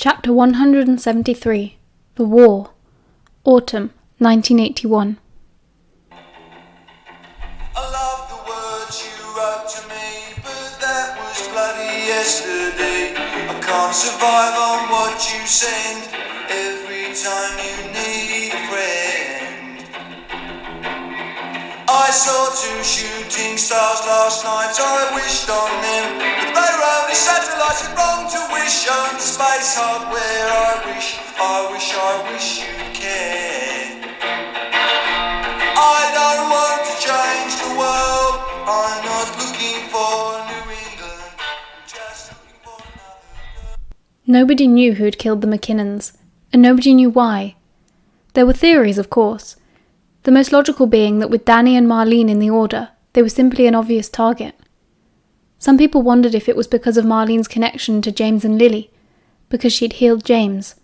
Chapter 173. The War. Autumn, 1981. I love the words you wrote to me, but that was bloody yesterday. I can't survive on what you send every time you need a friend. I saw 2 shooting stars last night, I wished on them, but they were only satellites. It's wrong to wish on space hardware. I wish you'd care. I don't want to change the world, I'm not looking for New England, I'm just looking for another girl. Nobody knew who'd killed the McKinnons, and nobody knew why. There were theories, of course. The most logical being that with Danny and Marlene in the order, they were simply an obvious target. Some people wondered if it was because of Marlene's connection to James and Lily, because she'd healed James.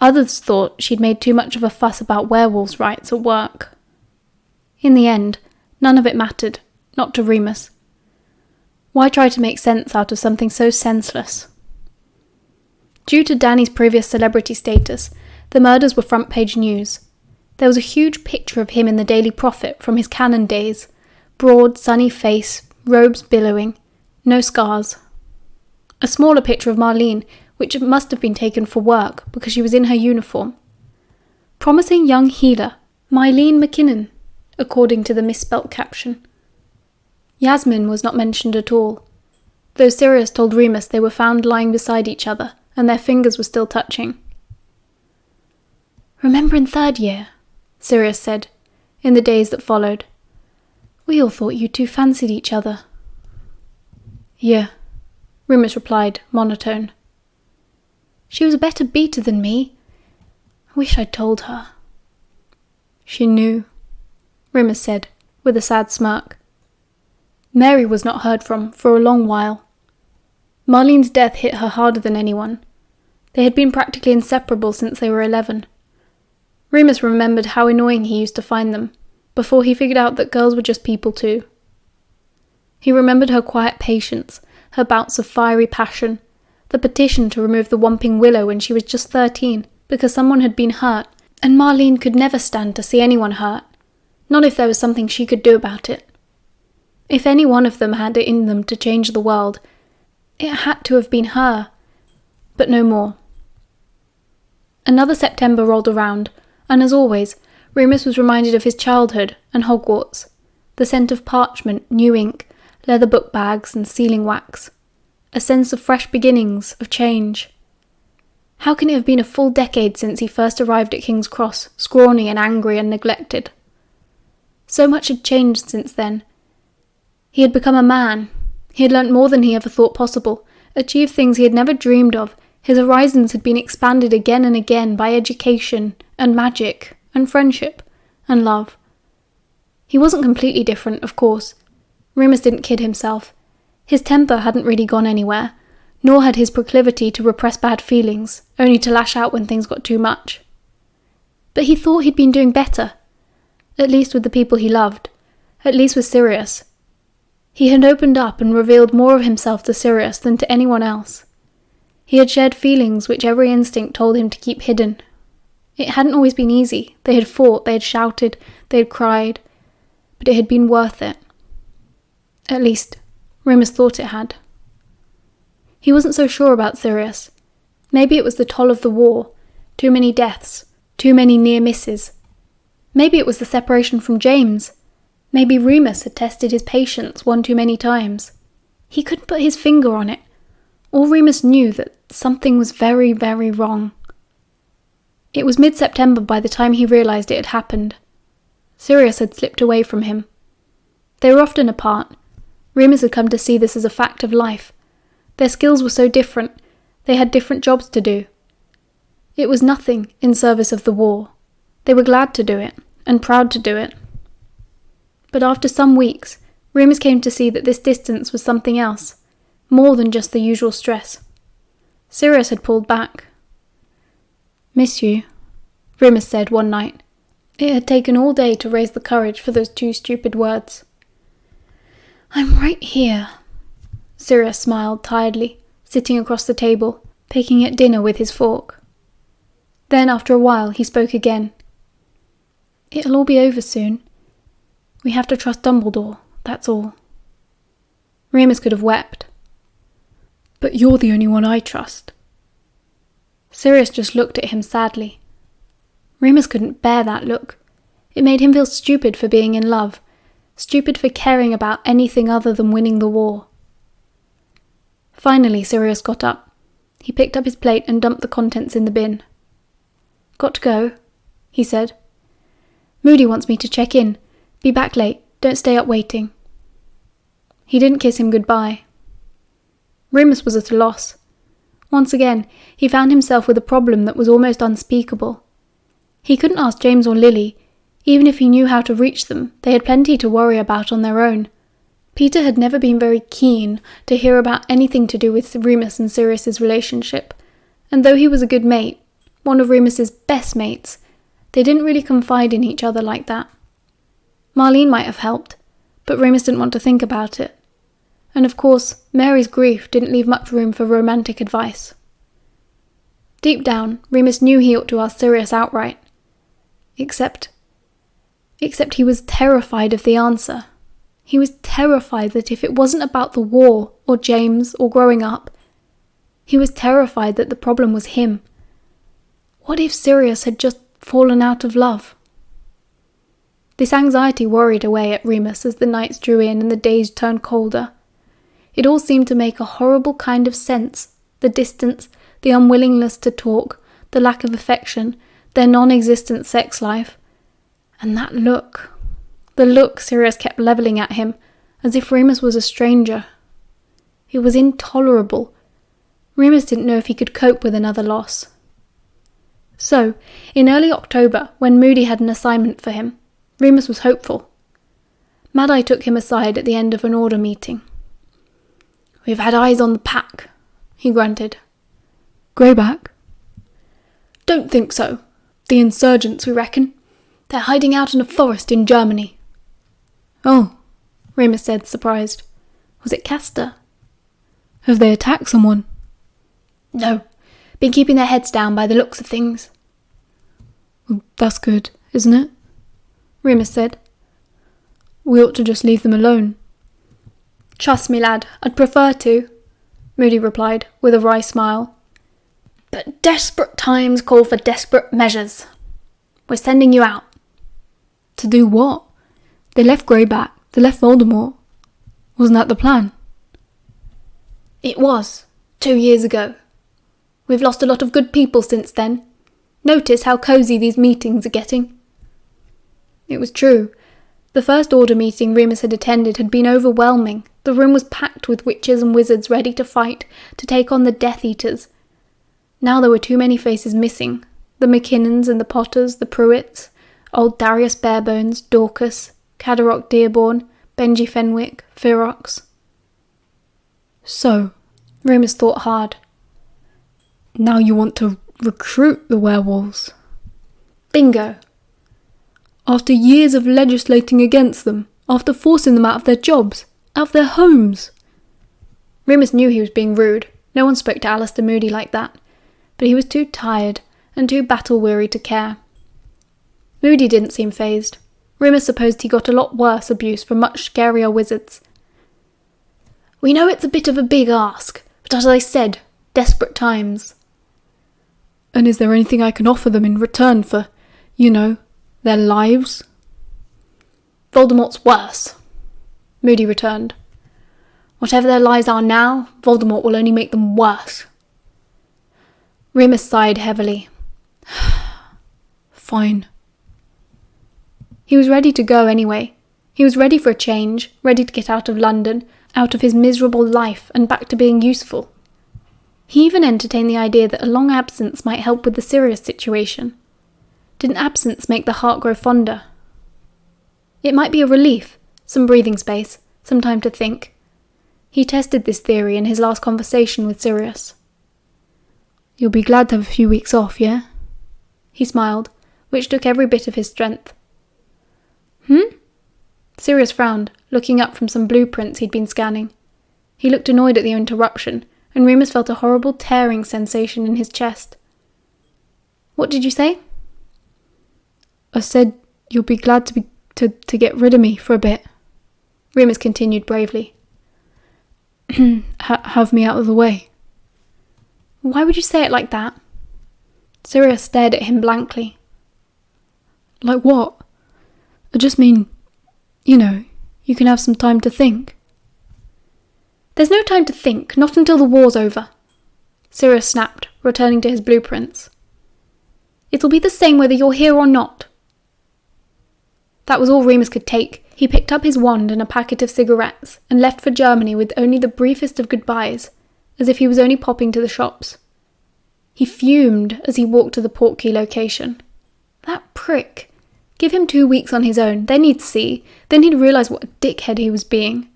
Others thought she'd made too much of a fuss about werewolves' rights at work. In the end, none of it mattered, not to Remus. Why try to make sense out of something so senseless? Due to Danny's previous celebrity status, the murders were front-page news. There was a huge picture of him in the Daily Prophet from his Canon days. Broad, sunny face, robes billowing, no scars. A smaller picture of Marlene, which must have been taken for work because she was in her uniform. Promising young healer, Marlene McKinnon, according to the misspelt caption. Yasmin was not mentioned at all, though Sirius told Remus they were found lying beside each other and their fingers were still touching. "Remember in 3rd year," Sirius said, in the days that followed. "We all thought you two fancied each other." "Yeah," Remus replied, monotone. "She was a better beater than me. I wish I'd told her." "She knew," Remus said, with a sad smirk. Mary was not heard from for a long while. Marlene's death hit her harder than anyone. They had been practically inseparable since they were 11. Remus remembered how annoying he used to find them, before he figured out that girls were just people too. He remembered her quiet patience, her bouts of fiery passion, the petition to remove the Whomping Willow when she was just 13 because someone had been hurt, and Marlene could never stand to see anyone hurt, not if there was something she could do about it. If any one of them had it in them to change the world, it had to have been her, but no more. Another September rolled around, and as always, Remus was reminded of his childhood and Hogwarts, the scent of parchment, new ink, leather book bags and sealing wax, a sense of fresh beginnings, of change. How can it have been a full decade since he first arrived at King's Cross, scrawny and angry and neglected? So much had changed since then. He had become a man. He had learnt more than he ever thought possible, achieved things he had never dreamed of. His horizons had been expanded again and again by education and magic and friendship and love. He wasn't completely different, of course. Remus didn't kid himself. His temper hadn't really gone anywhere, nor had his proclivity to repress bad feelings, only to lash out when things got too much. But he thought he'd been doing better, at least with the people he loved, at least with Sirius. He had opened up and revealed more of himself to Sirius than to anyone else. He had shared feelings which every instinct told him to keep hidden. It hadn't always been easy. They had fought, they had shouted, they had cried, but it had been worth it. At least, Remus thought it had. He wasn't so sure about Sirius. Maybe it was the toll of the war, too many deaths, too many near misses. Maybe it was the separation from James. Maybe Remus had tested his patience one too many times. He couldn't put his finger on it. All Remus knew that something was very, very wrong. It was mid-September by the time he realised it had happened. Sirius had slipped away from him. They were often apart. Remus had come to see this as a fact of life. Their skills were so different. They had different jobs to do. It was nothing in service of the war. They were glad to do it, and proud to do it. But after some weeks, Remus came to see that this distance was something else, more than just the usual stress. Sirius had pulled back. "Miss you," Remus said one night. It had taken all day to raise the courage for those 2 stupid words. "I'm right here," Sirius smiled tiredly, sitting across the table, picking at dinner with his fork. Then, after a while, he spoke again. "It'll all be over soon. We have to trust Dumbledore, that's all." Remus could have wept. "But you're the only one I trust." Sirius just looked at him sadly. Remus couldn't bear that look. It made him feel stupid for being in love, stupid for caring about anything other than winning the war. Finally, Sirius got up. He picked up his plate and dumped the contents in the bin. "Got to go," he said. "Moody wants me to check in. Be back late. Don't stay up waiting." He didn't kiss him goodbye. Remus was at a loss. Once again, he found himself with a problem that was almost unspeakable. He couldn't ask James or Lily. Even if he knew how to reach them, they had plenty to worry about on their own. Peter had never been very keen to hear about anything to do with Remus and Sirius's relationship, and though he was a good mate, one of Remus's best mates, they didn't really confide in each other like that. Marlene might have helped, but Remus didn't want to think about it. And of course, Mary's grief didn't leave much room for romantic advice. Deep down, Remus knew he ought to ask Sirius outright. Except he was terrified of the answer. He was terrified that if it wasn't about the war, or James, or growing up, he was terrified that the problem was him. What if Sirius had just fallen out of love? This anxiety worried away at Remus as the nights drew in and the days turned colder. It all seemed to make a horrible kind of sense. The distance, the unwillingness to talk, the lack of affection, their non-existent sex life. And that look. The look Sirius kept levelling at him, as if Remus was a stranger. It was intolerable. Remus didn't know if he could cope with another loss. So, in early October, when Moody had an assignment for him, Remus was hopeful. Mad-Eye took him aside at the end of an order meeting. "We've had eyes on the pack," he grunted. "Greyback?" "Don't think so. The insurgents, we reckon. They're hiding out in a forest in Germany." "Oh," Remus said, surprised. "Was it Castor?" "Have they attacked someone?" "No. Been keeping their heads down by the looks of things." "Well, that's good, isn't it?" Remus said. "We ought to just leave them alone." "Trust me, lad, I'd prefer to," Moody replied, with a wry smile. "But desperate times call for desperate measures. We're sending you out." "To do what? They left Greyback. They left Voldemort. Wasn't that the plan?" "It was, 2 years ago. We've lost a lot of good people since then. Notice how cosy these meetings are getting." It was true. The first order meeting Remus had attended had been overwhelming. The room was packed with witches and wizards ready to fight, to take on the Death Eaters. Now there were too many faces missing. The McKinnons and the Potters, the Pruitts, old Darius Barebones, Dorcas, Cadoroc Dearborn, Benji Fenwick, Ferox. So, Remus thought hard. Now you want to recruit the werewolves? Bingo. After years of legislating against them, after forcing them out of their jobs, out of their homes. Remus knew he was being rude. No one spoke to Alistair Moody like that. But he was too tired and too battle-weary to care. Moody didn't seem fazed. Remus supposed he got a lot worse abuse from much scarier wizards. "We know it's a bit of a big ask, but as I said, desperate times." "And is there anything I can offer them in return for, their lives?" "Voldemort's worse," Moody returned. "Whatever their lives are now, Voldemort will only make them worse." Remus sighed heavily. Fine. He was ready to go anyway. He was ready for a change, ready to get out of London, out of his miserable life and back to being useful. He even entertained the idea that a long absence might help with the Sirius situation. Didn't absence make the heart grow fonder? It might be a relief, some breathing space, some time to think. He tested this theory in his last conversation with Sirius. "You'll be glad to have a few weeks off, yeah?" He smiled, which took every bit of his strength. Sirius frowned, looking up from some blueprints he'd been scanning. He looked annoyed at the interruption, and Remus felt a horrible tearing sensation in his chest. "What did you say?" "I said you'll be glad to get rid of me for a bit," Remus continued bravely. "Have me out of the way." "Why would you say it like that?" Sirius stared at him blankly. "Like what? I just mean, you can have some time to think." "There's no time to think, not until the war's over," Sirius snapped, returning to his blueprints. "It'll be the same whether you're here or not." That was all Remus could take. He picked up his wand and a packet of cigarettes and left for Germany with only the briefest of goodbyes, as if he was only popping to the shops. He fumed as he walked to the Portkey location. That prick. Give him 2 weeks on his own, then he'd see, then he'd realise what a dickhead he was being.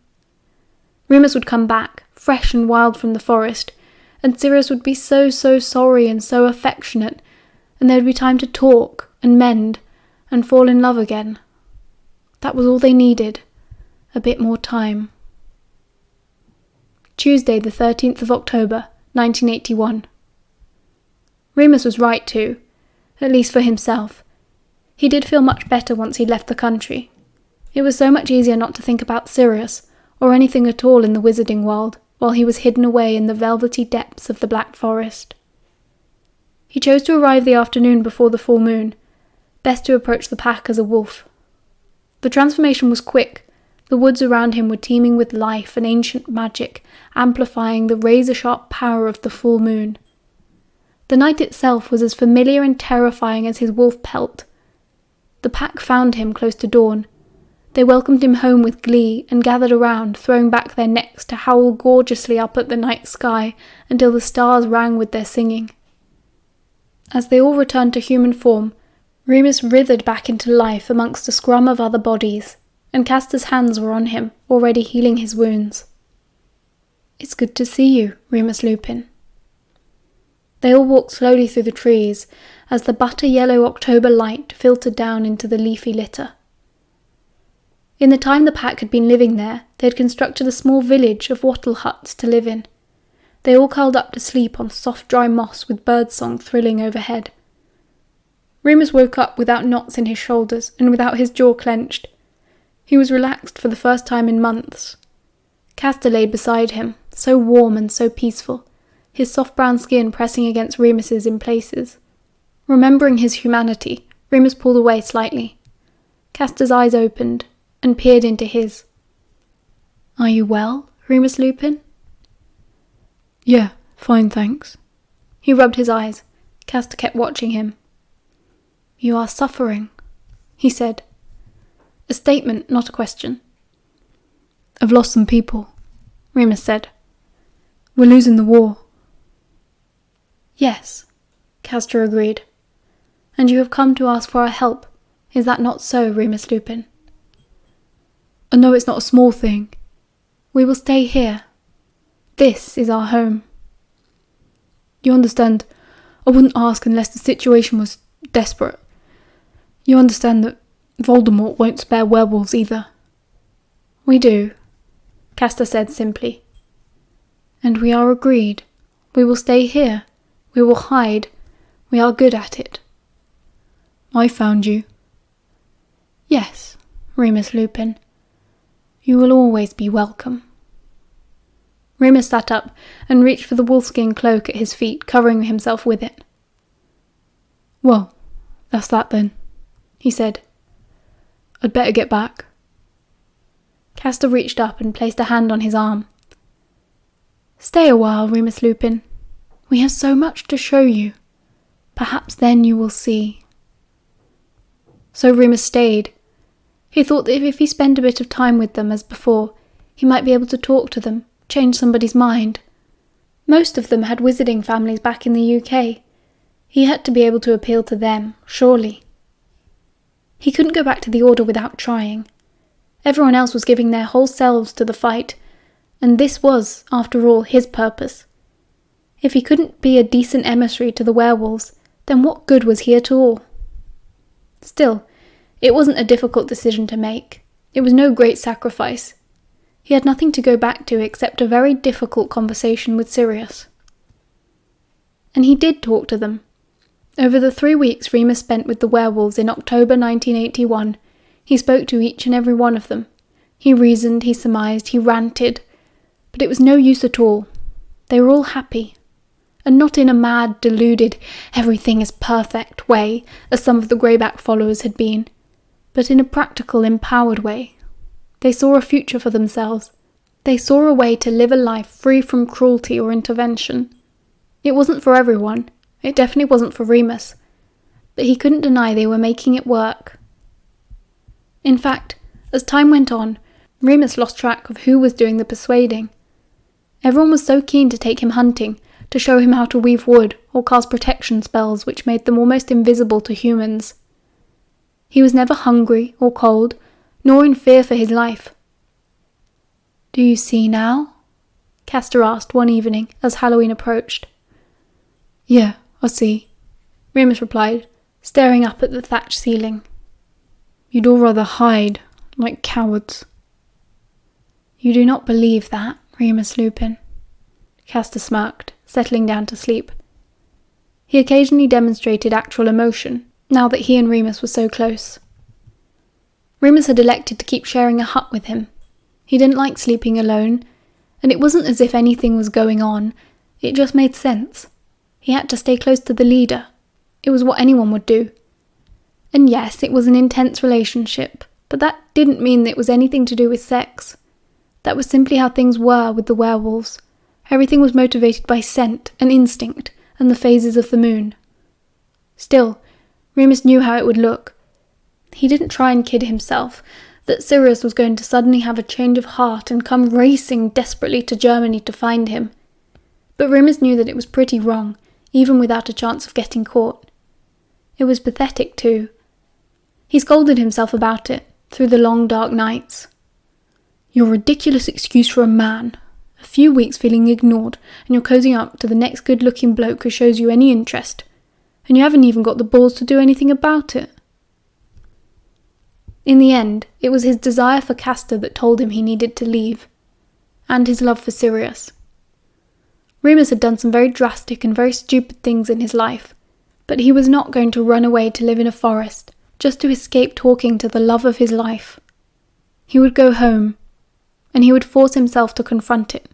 Remus would come back, fresh and wild from the forest, and Sirius would be so sorry and so affectionate, and there would be time to talk and mend and fall in love again. That was all they needed, a bit more time. Tuesday the 13th of October, 1981. Remus was right too, at least for himself. He did feel much better once he'd left the country. It was so much easier not to think about Sirius, or anything at all in the wizarding world, while he was hidden away in the velvety depths of the Black Forest. He chose to arrive the afternoon before the full moon, best to approach the pack as a wolf. The transformation was quick. The woods around him were teeming with life and ancient magic, amplifying the razor-sharp power of the full moon. The night itself was as familiar and terrifying as his wolf pelt. The pack found him close to dawn. They welcomed him home with glee and gathered around, throwing back their necks to howl gorgeously up at the night sky until the stars rang with their singing. As they all returned to human form, Remus writhered back into life amongst a scrum of other bodies, and Castor's hands were on him, already healing his wounds. "It's good to see you, Remus Lupin." They all walked slowly through the trees as the butter-yellow October light filtered down into the leafy litter. In the time the pack had been living there, they had constructed a small village of wattle huts to live in. They all curled up to sleep on soft dry moss with birdsong thrilling overhead. Remus woke up without knots in his shoulders and without his jaw clenched. He was relaxed for the first time in months. Castor lay beside him, so warm and so peaceful, his soft brown skin pressing against Remus's in places. Remembering his humanity, Remus pulled away slightly. Castor's eyes opened and peered into his. "Are you well, Remus Lupin?" "Yeah, fine, thanks." He rubbed his eyes. Castor kept watching him. "You are suffering," he said. A statement, not a question. "I've lost some people," Remus said. "We're losing the war." "Yes," Castor agreed. "And you have come to ask for our help. Is that not so, Remus Lupin?" "I know it's not a small thing." "We will stay here. This is our home." "You understand, I wouldn't ask unless the situation was desperate. You understand that Voldemort won't spare werewolves either." "We do," Castor said simply. "And we are agreed. We will stay here. We will hide. We are good at it." "I found you." "Yes, Remus Lupin. You will always be welcome." Remus sat up and reached for the wolfskin cloak at his feet, covering himself with it. "Well, that's that then," he said. "I'd better get back." Castor reached up and placed a hand on his arm. "Stay a while, Remus Lupin. We have so much to show you. Perhaps then you will see." So Remus stayed. He thought that if he spent a bit of time with them as before, he might be able to talk to them, change somebody's mind. Most of them had wizarding families back in the UK. He had to be able to appeal to them, surely. He couldn't go back to the Order without trying. Everyone else was giving their whole selves to the fight, and this was, after all, his purpose. If he couldn't be a decent emissary to the werewolves, then what good was he at all? Still, it wasn't a difficult decision to make. It was no great sacrifice. He had nothing to go back to except a very difficult conversation with Sirius. And he did talk to them. Over the 3 weeks Remus spent with the werewolves in October 1981, he spoke to each and every one of them. He reasoned, he surmised, he ranted, but it was no use at all. They were all happy, and not in a mad, deluded, everything is perfect way, as some of the Greyback followers had been, but in a practical, empowered way. They saw a future for themselves. They saw a way to live a life free from cruelty or intervention. It wasn't for everyone. It definitely wasn't for Remus. But he couldn't deny they were making it work. In fact, as time went on, Remus lost track of who was doing the persuading. Everyone was so keen to take him hunting, to show him how to weave wood or cast protection spells which made them almost invisible to humans. He was never hungry or cold, nor in fear for his life. "Do you see now?" Castor asked one evening as Halloween approached. "Yeah, I see," Remus replied, staring up at the thatched ceiling. "You'd all rather hide, like cowards." "You do not believe that, Remus Lupin." Castor smirked, settling down to sleep. He occasionally demonstrated actual emotion, now that he and Remus were so close. Remus had elected to keep sharing a hut with him. He didn't like sleeping alone, and it wasn't as if anything was going on, it just made sense. He had to stay close to the leader. It was what anyone would do. And yes, it was an intense relationship, but that didn't mean that it was anything to do with sex. That was simply how things were with the werewolves. Everything was motivated by scent and instinct and the phases of the moon. Still, Remus knew how it would look. He didn't try and kid himself that Sirius was going to suddenly have a change of heart and come racing desperately to Germany to find him. But Remus knew that it was pretty wrong, even without a chance of getting caught. It was pathetic too. He scolded himself about it through the long dark nights. "Your ridiculous excuse for a man. A few weeks feeling ignored, and you're cozying up to the next good-looking bloke who shows you any interest. And you haven't even got the balls to do anything about it." In the end, it was his desire for Castor that told him he needed to leave, and his love for Sirius. Remus had done some very drastic and very stupid things in his life, but he was not going to run away to live in a forest just to escape talking to the love of his life. He would go home, and he would force himself to confront it.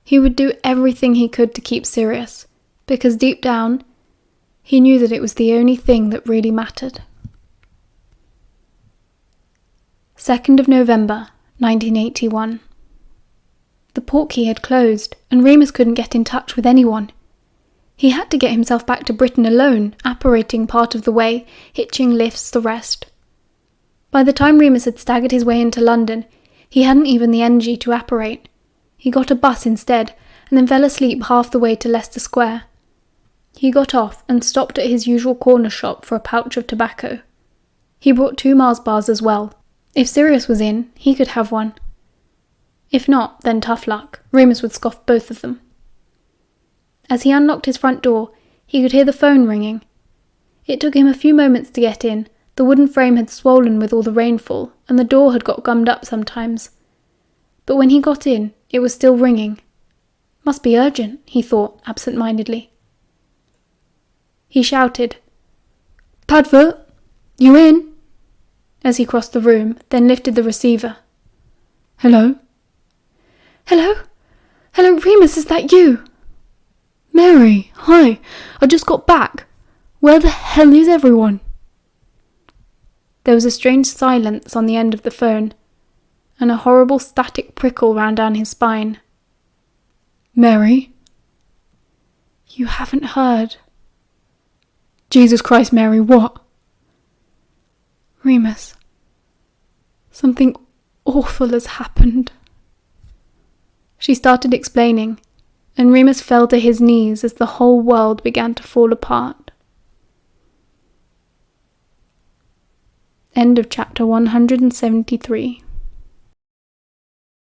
He would do everything he could to keep Sirius, because deep down, he knew that it was the only thing that really mattered. 2nd of November, 1981. The portkey had closed, and Remus couldn't get in touch with anyone. He had to get himself back to Britain alone, apparating part of the way, hitching lifts the rest. By the time Remus had staggered his way into London, he hadn't even the energy to apparate. He got a bus instead, and then fell asleep half the way to Leicester Square. He got off and stopped at his usual corner shop for a pouch of tobacco. He brought 2 Mars bars as well. If Sirius was in, he could have one. If not, then tough luck. Remus would scoff both of them. As he unlocked his front door, he could hear the phone ringing. It took him a few moments to get in. The wooden frame had swollen with all the rainfall, and the door had got gummed up sometimes. But when he got in, it was still ringing. Must be urgent, he thought absent-mindedly. He shouted, "Padfoot, you in?" as he crossed the room, then lifted the receiver. "Hello?" "Hello? Hello, Remus, is that you?" "Mary, hi, I just got back. Where the hell is everyone?" There was a strange silence on the end of the phone, and a horrible static prickle ran down his spine. "Mary?" "You haven't heard." "Jesus Christ, Mary, what?" "Remus, something awful has happened." She started explaining, and Remus fell to his knees as the whole world began to fall apart. End of chapter 173.